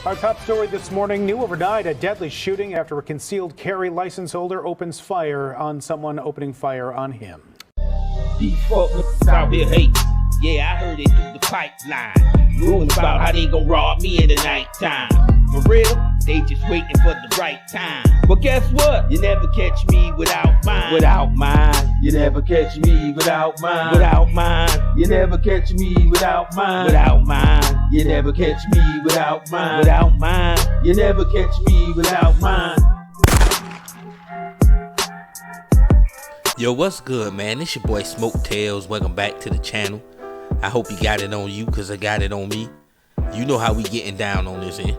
Our top story this morning, new overnight, a deadly shooting after a concealed carry license holder opens fire on someone opening fire on him. These folks out here hate. Yeah, I heard it through the pipeline. Rumors about how they gon' rob me in the nighttime. For real, they just waiting for the right time. But guess what? You never catch me without mine. Without mine. You never catch me without mine. Without mine. You never catch me without mine. Without mine. You never catch me without mine. Without mine. You never catch me without mine. Yo, what's good, man? It's your boy Smoke Tails. Welcome back to the channel. I hope you got it on you, cause I got it on me. You know how we getting down on this end.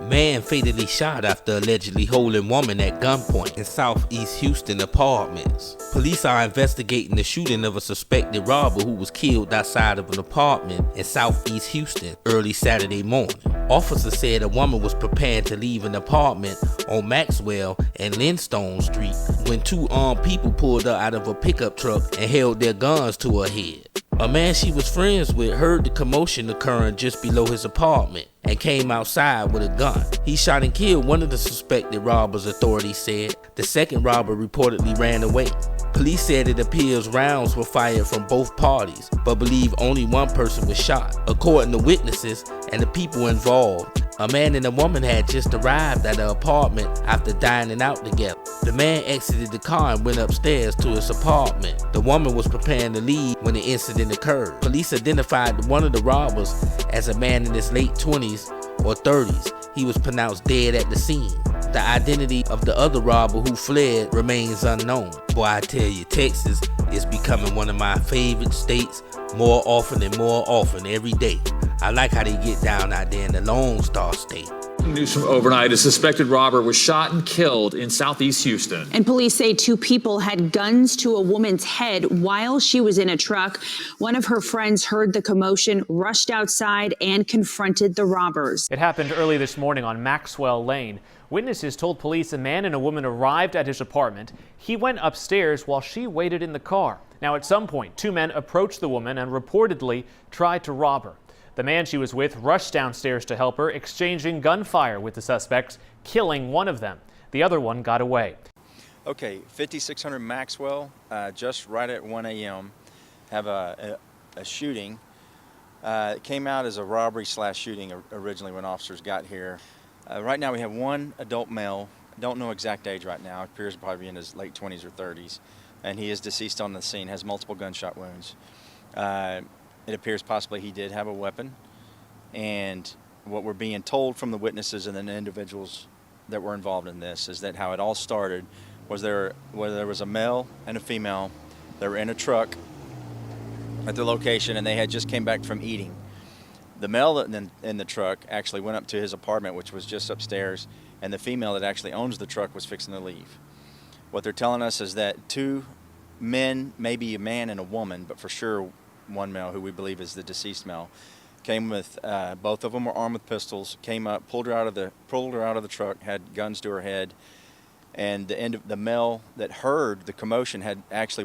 Man fatally shot after allegedly holding woman at gunpoint in Southeast Houston apartments. Police are investigating the shooting of a suspected robber who was killed outside of an apartment in Southeast Houston early Saturday morning. Officers said a woman was preparing to leave an apartment on Maxwell and Lindstone Street when two armed people pulled her out of a pickup truck and held their guns to her head. A man she was friends with heard the commotion occurring just below his apartment and came outside with a gun. He shot and killed one of the suspected robbers, authorities said. The second robber reportedly ran away. Police said it appears rounds were fired from both parties, but believe only one person was shot. According to witnesses and the people involved, a man and a woman had just arrived at the apartment after dining out together. The man exited the car and went upstairs to his apartment. The woman was preparing to leave when the incident occurred. Police identified one of the robbers as a man in his late 20s or 30s. He was pronounced dead at the scene. The identity of the other robber who fled remains unknown. Boy, I tell you, Texas is becoming one of my favorite states more often and more often every day. I like how they get down out there in the Lone Star State. News from overnight, a suspected robber was shot and killed in Southeast Houston. And police say two people had guns to a woman's head while she was in a truck. One of her friends heard the commotion, rushed outside, and confronted the robbers. It happened early this morning on Maxwell Lane. Witnesses told police a man and a woman arrived at his apartment. He went upstairs while she waited in the car. Now, at some point, two men approached the woman and reportedly tried to rob her. The man she was with rushed downstairs to help her, exchanging gunfire with the suspects, killing one of them. The other one got away. Okay, 5600 Maxwell, just right at 1 a.m. have a shooting. It came out as a robbery / shooting originally when officers got here. Right now we have one adult male, don't know exact age right now, appears to probably be in his late 20s or 30s, and he is deceased on the scene, has multiple gunshot wounds. It appears possibly he did have a weapon, and what we're being told from the witnesses and the individuals that were involved in this is that how it all started was there was a male and a female. They were in a truck at the location, and they had just came back from eating. The male in the truck actually went up to his apartment, which was just upstairs, and the female that actually owns the truck was fixing to leave. What they're telling us is that two men, maybe a man and a woman, but for sure one male, who we believe is the deceased male, came with both of them were armed with pistols, came up, pulled her out of the truck, had guns to her head, and the male that heard the commotion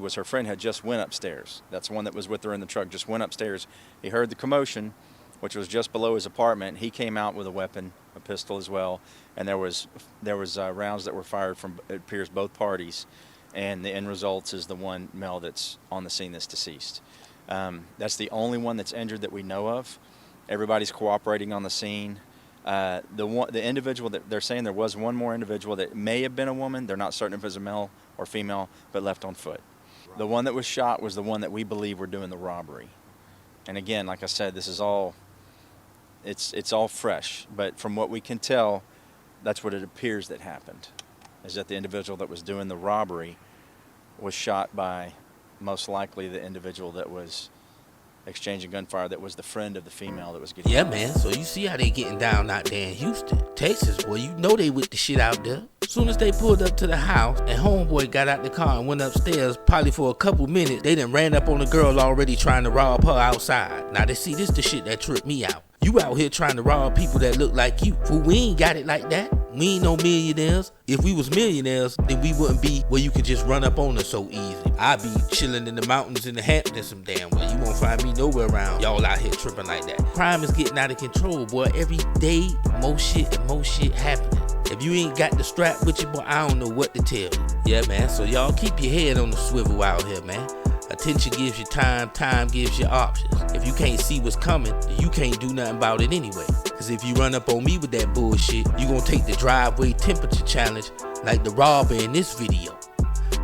was her friend, had just went upstairs. That's the one that was with her in the truck, just went upstairs. He heard the commotion, which was just below his apartment. He came out with a weapon, a pistol as well, and there was rounds that were fired from, it appears, both parties, and the end result is the one male that's on the scene that's deceased. That's the only one that's injured that we know of. Everybody's cooperating on the scene. The individual that they're saying, there was one more individual that may have been a woman. They're not certain if it was a male or female, but left on foot. The one that was shot was the one that we believe were doing the robbery. And again, like I said, this is all, it's all fresh. But from what we can tell, that's what it appears that happened, is that the individual that was doing the robbery was shot by most likely the individual that was exchanging gunfire, that was the friend of the female that was getting Yeah, man, so you see how they getting down out there in Houston. Texas, boy, you know they with the shit out there. As soon as they pulled up to the house and homeboy got out the car and went upstairs, probably for a couple minutes, they done ran up on the girl already trying to rob her outside. Now they see this the shit that tripped me out. You out here trying to rob people that look like you. Fool, we ain't got it like that. We ain't no millionaires. If we was millionaires, then we wouldn't be where you could just run up on us so easy. I'd be chilling in the mountains in the Hamptons some damn way. You won't find me nowhere around y'all out here tripping like that. Crime is getting out of control, boy. Every day, more shit and more shit happening. If you ain't got the strap with you, boy, I don't know what to tell you. Yeah, man, so y'all keep your head on the swivel out here, man. Attention gives you time, time gives you options. If you can't see what's coming, you can't do nothing about it anyway. Cause if you run up on me with that bullshit, you gonna take the driveway temperature challenge like the robber in this video.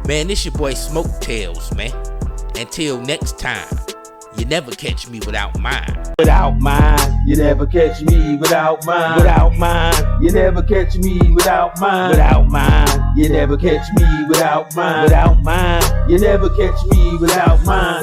Man, this your boy Smoke Tails, man. Until next time, you never catch me without mine. Without mine, you never catch me without mine. Without mine, you never catch me without mine. Without mine, you never catch me without mine. Without mine, you never catch me without mine.